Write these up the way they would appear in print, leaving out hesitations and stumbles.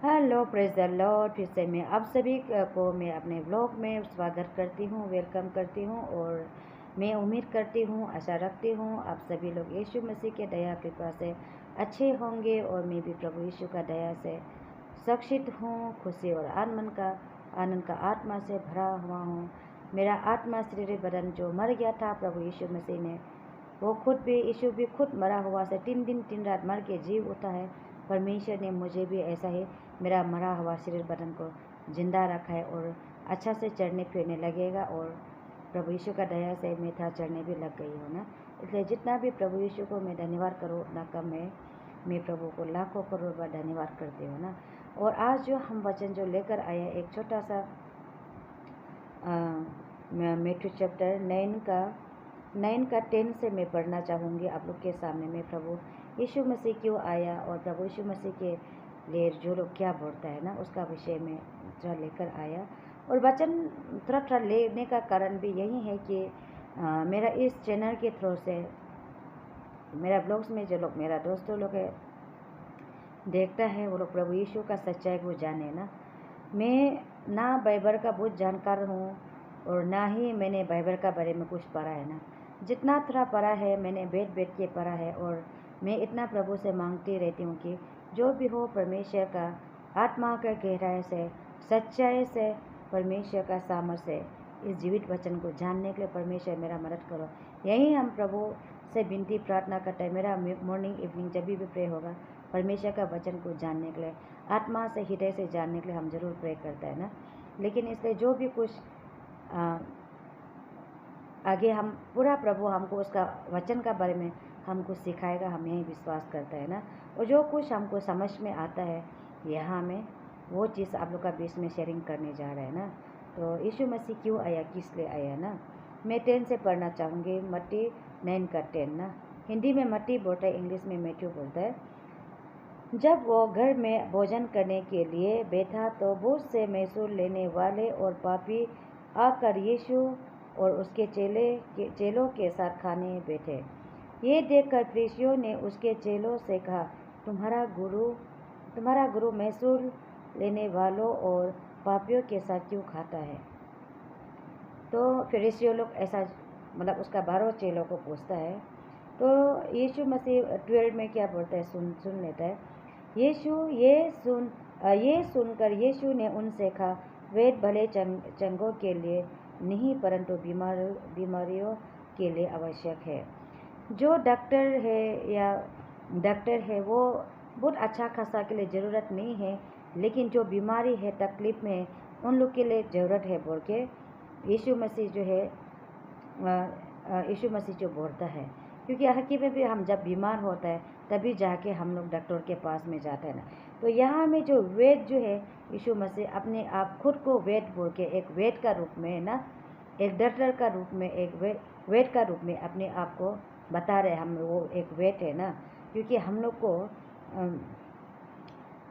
Hello, praise the Lord. फिर से मैं आप सभी को मैं अपने ब्लॉग में स्वागत करती हूँ, वेलकम करती हूँ। और मैं उम्मीद करती हूँ, आशा रखती हूँ आप सभी लोग यीशु मसीह के दया कृपा से अच्छे होंगे। और मैं भी प्रभु यीशु का दया से सुरक्षित हूँ, खुशी और आनंद का आत्मा से भरा हुआ हूँ। मेरा आत्मा शरीर बदन जो मर गया था, प्रभु यीशु मसीह ने यीशु भी खुद मरा हुआ से 3 दिन 3 रात मर के जीव उठा है। परमेश्वर ने मुझे भी ऐसा ही मेरा मरा हुआ शरीर बदन को जिंदा रखा है और अच्छा से चढ़ने फिरने लगेगा। और प्रभु यीशु का दया से मैं था चढ़ने भी लग गई हूँ ना। इसलिए जितना भी प्रभु यीशु को मैं धन्यवाद करूँ उतना कम है। मैं प्रभु को लाखों करोड़ बार धन्यवाद करती हूँ ना। और आज जो हम वचन जो लेकर आए, एक छोटा सा मैथ्यू चैप्टर 9 का 10 से मैं पढ़ना चाहूँगी आप लोग के सामने में। प्रभु यीशु मसीह क्यों आया और प्रभु यीशु मसीह के लिए जो लोग क्या बोलता है ना, उसका विषय में थोड़ा लेकर आया। और वचन थोड़ा लेने का कारण भी यही है कि मेरा इस चैनल के थ्रू से मेरा ब्लॉग्स में जो लोग मेरा दोस्तों लोग है देखता है, वो लोग प्रभु यीशु का सच्चाई को जाने ना। मैं ना बाइबल का बहुत जानकार हूँ और ना ही मैंने बाइबल का बारे में कुछ पढ़ा है ना। जितना थोड़ा पढ़ा है मैंने बैठ के पढ़ा है। और मैं इतना प्रभु से मांगती रहती हूँ कि जो भी हो परमेश्वर का आत्मा का गहराई से सच्चाई से परमेश्वर का सामर्थ्य इस जीवित वचन को जानने के लिए परमेश्वर मेरा मदद करो। यही हम प्रभु से विनती प्रार्थना करते हैं। मेरा मॉर्निंग इवनिंग जब भी प्रे होगा, परमेश्वर का वचन को जानने के लिए, आत्मा से हृदय से जानने के लिए हम जरूर प्रे करते हैं ना। लेकिन इसलिए जो भी कुछ आगे हम पूरा प्रभु हमको उसका वचन का बारे में हमको सिखाएगा, हम यही विश्वास करते हैं ना। और जो कुछ हमको समझ में आता है यहाँ में वो चीज़ आप लोग का बीच में शेयरिंग करने जा रहे हैं ना। तो यीशु मसीह क्यों आया, किस लिए आया ना। मैं 10 से पढ़ना चाहूँगी, मत्ती 9 का 10 ना। हिंदी में मत्ती बोलता है, इंग्लिश में मैथ्यू बोलता है। जब वो घर में भोजन करने के लिए बैठा तो बहुत से मैसूर लेने वाले और पापी आकर यीशु और उसके चेलों के साथ खाने बैठे। ये देखकर फरीसियों ने उसके चेलों से कहा, तुम्हारा गुरु मैसूर लेने वालों और पापियों के साथ क्यों खाता है। तो फरीसियों लोग ऐसा मतलब उसका 12 चेलों को पूछता है। तो यीशु मसीह 12 में क्या बोलता है, सुन लेता है। ये सुनकर यीशु ने उनसे कहा, वेद भले चंगों के लिए नहीं परंतु बीमारियों के लिए आवश्यक है। जो डॉक्टर है वो बहुत अच्छा खासा के लिए ज़रूरत नहीं है, लेकिन जो बीमारी है तकलीफ में है उन लोग के लिए ज़रूरत है बोल के यीशु मसीह जो बोलता है। क्योंकि हकीकत में भी हम जब बीमार होता है तभी जाके हम लोग डॉक्टर के पास में जाते हैं ना। तो यहाँ में जो वेद जो है, यीशु मसीह अपने आप खुद को वेद बोल के एक वेद का रूप में ना, एक डॉक्टर का रूप में, एक वेद का रूप में अपने आप को बता रहे हम वो एक वेद है ना। क्योंकि हम लोग को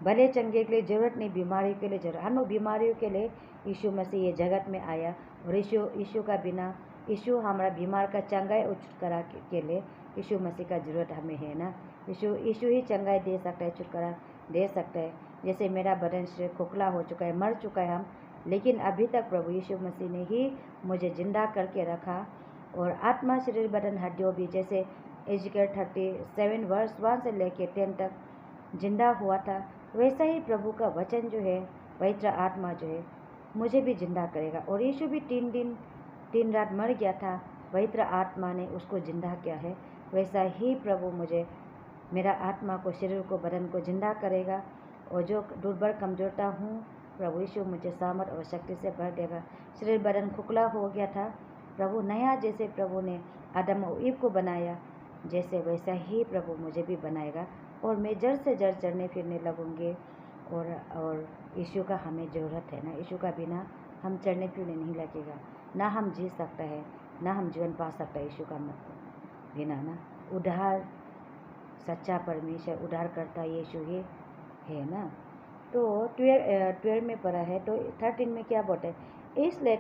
भले चंगे के लिए ज़रूरत नहीं, बीमारी के लिए ज़रूरत। हम लोग बीमारियों के लिए यीशु मसीह ये जगत में आया और यीशु का बिना यीशु हमारा बीमार का चंगाई और छुटकारा के लिए यीशु मसीह का ज़रूरत हमें है ना। यीशु ही चंगाई दे सकता है, छुटकारा दे सकता है। जैसे मेरा बदन शरीर खोखला हो चुका है, मर चुका है हम, लेकिन अभी तक प्रभु यीशु मसीह ने ही मुझे जिंदा करके रखा। और आत्मा शरीर बदन हड्डियों भी, जैसे एजिकेल 37 वर्स 1 से लेके 10 तक जिंदा हुआ था, वैसा ही प्रभु का वचन जो है, पवित्र आत्मा जो है मुझे भी जिंदा करेगा। और यीशु भी 3 दिन 3 रात मर गया था, पवित्र आत्मा ने उसको जिंदा किया है। वैसा ही प्रभु मुझे, मेरा आत्मा को, शरीर को, बदन को जिंदा करेगा। और जो दुर्बल कमजोरता हूँ, प्रभु यीशु मुझे सामर्थ और शक्ति से भर देगा। शरीर बदन खुखला हो गया था, प्रभु नया जैसे प्रभु ने आदम और ईव को बनाया, जैसे वैसा ही प्रभु मुझे भी बनाएगा। और मैं जड़ से जड़ चढ़ने फिरने लगूँगी। और यीशु का हमें ज़रूरत है ना। यीशु का बिना हम चढ़ने फिरने नहीं लगेगा, ना हम जी सकता है, ना हम जीवन पा सकता है यीशु का मतलब बिना ना। उद्धार सच्चा परमेश्वर उद्धार करता यीशु ही है ना। तो 12 में पढ़ा है। तो 13 में क्या बोलते हैं, इसलिए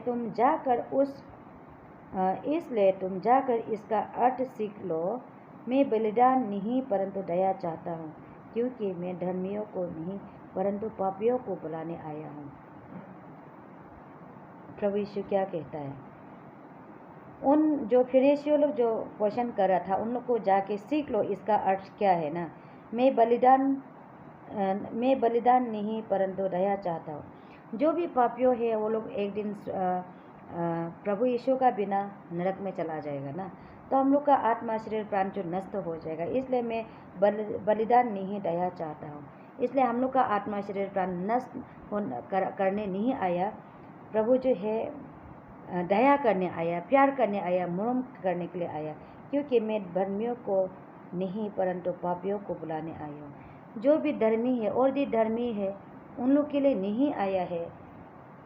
तुम जाकर इसका अर्थ सीख लो, मैं बलिदान नहीं परंतु दया चाहता हूँ। क्योंकि मैं धर्मियों को नहीं परंतु पापियों को बुलाने आया हूँ। प्रभु यीशु क्या कहता है? उन जो फरीसियों लोग जो क्वेश्चन कर रहा था, उन लोग को जाके सीख लो इसका अर्थ क्या है ना। मैं बलिदान नहीं परंतु दया चाहता हूँ। जो भी पापियों है वो लोग एक दिन प्रभु यीशु का बिना नरक में चला जाएगा ना। तो हम लोग का आत्मा शरीर प्राण जो नष्ट हो जाएगा, इसलिए मैं बलिदान नहीं दया चाहता हूँ। इसलिए हम लोग का आत्मा शरीर प्राण नष्ट करने नहीं आया। प्रभु जो है दया करने आया, प्यार करने आया, मरम करने के लिए आया, क्योंकि मैं धर्मियों को नहीं परंतु पापियों को बुलाने आया हूँ। जो भी धर्मी है और भी धर्मी है उन लोग के लिए नहीं आया है,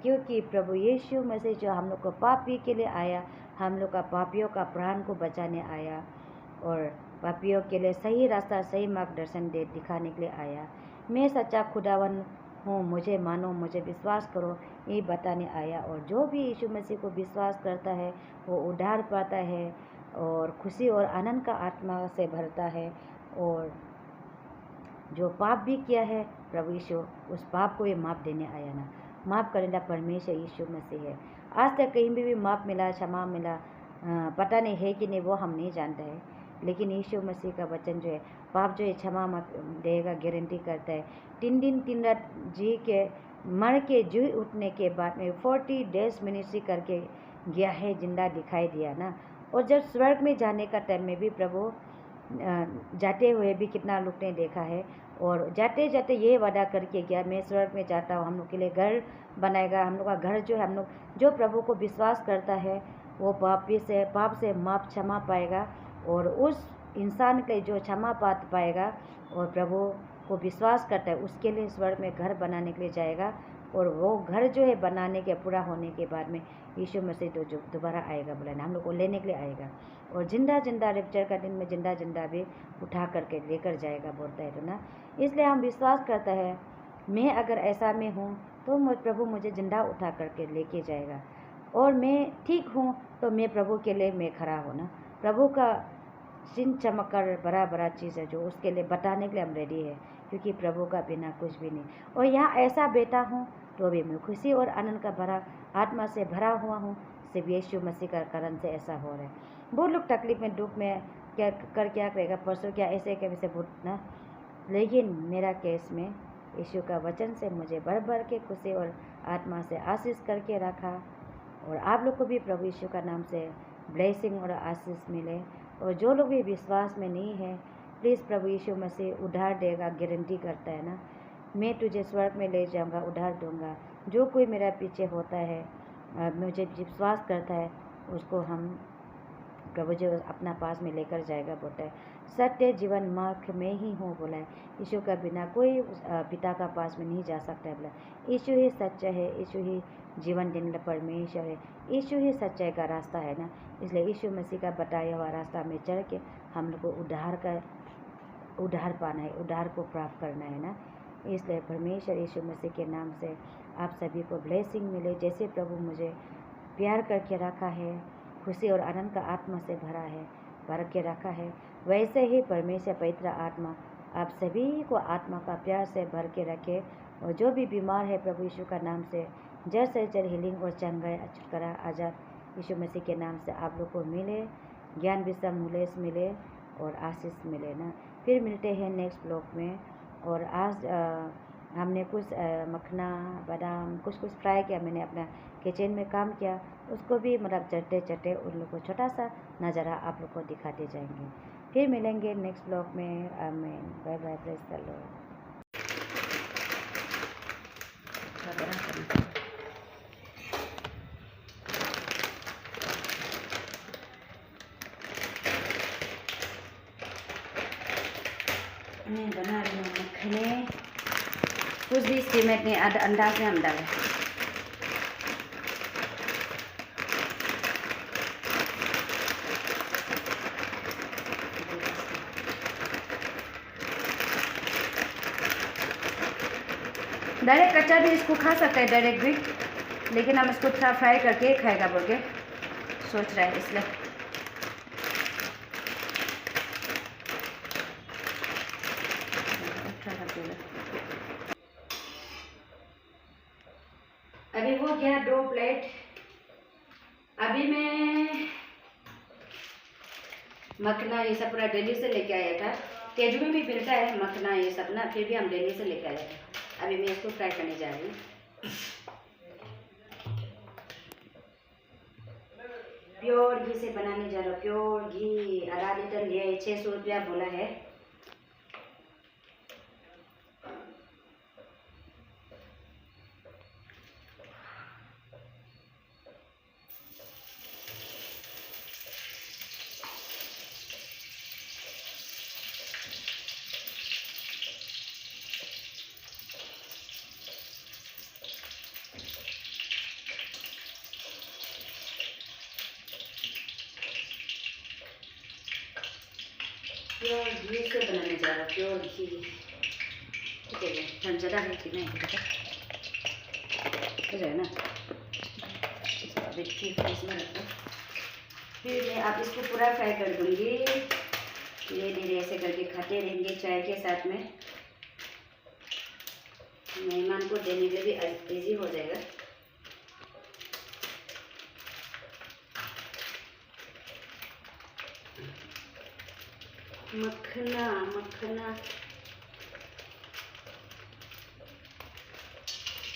क्योंकि प्रभु यीशु मसीह जो हम लोग को पापी के लिए आया, हम लोग का पापियों का प्राण को बचाने आया और पापियों के लिए सही रास्ता सही मार्गदर्शन दिखाने के लिए आया। मैं सच्चा खुदावन हूँ, मुझे मानो, मुझे विश्वास करो, ये बताने आया। और जो भी यीशु मसीह को विश्वास करता है वो उद्धार पाता है और खुशी और आनंद का आत्मा से भरता है। और जो पाप भी किया है प्रभु यीशु उस पाप को ये माफ़ देने आया ना। माफ़ करने वाला परमेश्वर यीशु मसीह है। आज तक कहीं भी माफ़ मिला, क्षमा मिला, पता नहीं है कि नहीं वो हम नहीं जानते हैं, लेकिन यीशु मसीह का वचन जो है पाप जो है क्षमा देगा, गारंटी करता है। 3 दिन 3 रात जी के मर के जी उठने के बाद में 40 डेज मिनिस्ट्री करके गया है, जिंदा दिखाई दिया ना। और जब स्वर्ग में जाने का टाइम में भी प्रभु जाते हुए भी कितना लोग ने देखा है, और जाते जाते ये वादा करके गया, मैं स्वर्ग में जाता हूँ, हम लोग के लिए घर बनाएगा। हम लोग का घर जो है, हम लोग जो प्रभु को विश्वास करता है वो पाप से माफ क्षमा पाएगा। और उस इंसान के जो क्षमा पाएगा और प्रभु को विश्वास करता है उसके लिए स्वर्ग में घर बनाने के लिए जाएगा। और वो घर जो है बनाने के पूरा होने के बाद में यीशु मसीह तो जो दोबारा आएगा बुलाने, हम लोग को लेने के लिए आएगा। और जिंदा रैप्चर का दिन में जिंदा भी उठा करके लेकर जाएगा बोलता है तो ना। इसलिए हम विश्वास करता है मैं अगर ऐसा में हूँ तो प्रभु मुझे जिंदा उठा करके लेके जाएगा। और मैं ठीक हूँ तो मैं प्रभु के लिए मैं खड़ा हूँ ना। प्रभु का चिन्ह चमक कर बड़ा चीज़ है जो उसके लिए बताने के लिए हम रेडी है, क्योंकि प्रभु का बिना कुछ भी नहीं। और यहाँ ऐसा बेटा हूँ तो भी मैं खुशी और आनंद का भरा आत्मा से भरा हुआ हूँ, सिर्फ यीशु मसीह का कारण से ऐसा हो रहा है। बहुत लोग तकलीफ में दुख में क्या करेगा, परसों क्या ऐसे कैसे भूतना, लेकिन मेरा केस में यीशु का वचन से मुझे भर के खुशी और आत्मा से आशीष करके रखा। और आप लोग को भी प्रभु यीशु का नाम से ब्लेसिंग और आशीष मिले। और जो लोग भी विश्वास में नहीं है, प्लीज़ प्रभु यीशु मसीह उद्धार देगा, गारंटी करता है ना। मैं तुझे स्वर्ग में ले जाऊंगा, उद्धार दूंगा। जो कोई मेरा पीछे होता है, मुझे विश्वास करता है, उसको हम प्रभु जो अपना पास में लेकर जाएगा बोलता है। सत्य जीवन मार्ग में ही हूँ बोला है। यीशु का बिना कोई पिता का पास में नहीं जा सकता है बोला। यीशु ही सच्चा है, यीशु ही जीवन देने परमेश्वर है, यीशु ही सच्चाई का रास्ता है ना। इसलिए यीशु मसीह का बताया हुआ रास्ता में चल के हम लोग को उद्धार पाना है, उद्धार को प्राप्त करना है ना। इसलिए परमेश्वर यीशु मसीह के नाम से आप सभी को ब्लेसिंग मिले। जैसे प्रभु मुझे प्यार करके रखा है, खुशी और आनंद का आत्मा से भर के रखा है, वैसे ही परमेश्वर पवित्र आत्मा आप सभी को आत्मा का प्यार से भर के रखे। और जो भी बीमार है प्रभु यीशु का नाम से जल्द से जल्द हीलिंग और चंगाई छुटकारा आजाद यीशु मसीह के नाम से आप लोग को मिले, ज्ञान विश्राम नॉलेज मिले और आशीष मिले ना। फिर मिलते हैं नेक्स्ट ब्लॉग में। और आज हमने कुछ मखना बादाम कुछ फ्राई किया, मैंने अपना किचन में काम किया, उसको भी मतलब चटते उन लोग को छोटा सा नज़ारा आप लोग को दिखाते जाएंगे। फिर मिलेंगे नेक्स्ट ब्लॉग में। आमीन। Bye bye. Praise the Lord. मैं बना रही हूँ मखने, कुछ भी सीमेंट नहीं, अंदाज में हम डाले। डायरेक्ट कच्चा भी इसको खा सकते हैं, डायरेक्ट भी, लेकिन हम इसको थोड़ा फ्राई करके खाएगा बोल के सोच रहा है इसलिए। अभी हो गया 2 प्लेट। अभी मैं मखना ये सब पूरा दिल्ली से लेके आया था। तेजू में भी मिलता है मखना ये सब ना, फिर भी हम दिल्ली से लेके आए थे। अभी मैं इसको फ्राई करने जा रही हूँ। प्योर घी से बनाने जा रहा हूँ। प्योर घी आधा लीटर लिया है, 600 रुपया बोला है। प्योर घी से बनाने जा रहा हूँ। प्योर घी ठीक है, झंझटा है कि नहीं हो जाए ना। देखिए इसमें रखो, फिर मैं आप इसको पूरा फ्राई कर दूँगी। धीरे धीरे ऐसे करके खाते रहेंगे चाय के साथ में। मेहमान को देने में भी इजी हो जाएगा। मखना मखना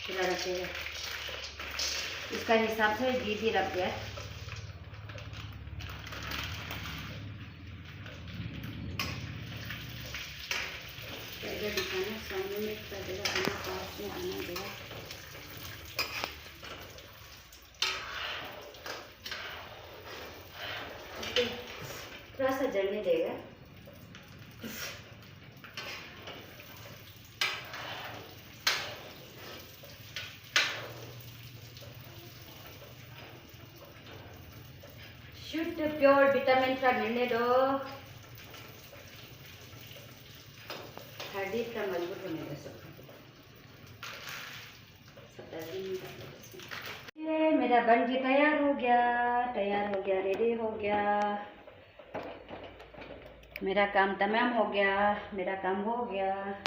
पूरा रखेगा, इसका हिसाब से घी भी रख दिया। पहले दिखाना सामने में पहले आना, पास में आना देगा। थोड़ा सा जलने देगा। शुद्ध प्योर विटामिन का मिलने दो, हड्डी का मजबूत होने दो। ये मेरा बन के तैयार हो गया, रेडी हो गया। मेरा काम तमाम हो गया, मेरा काम हो गया।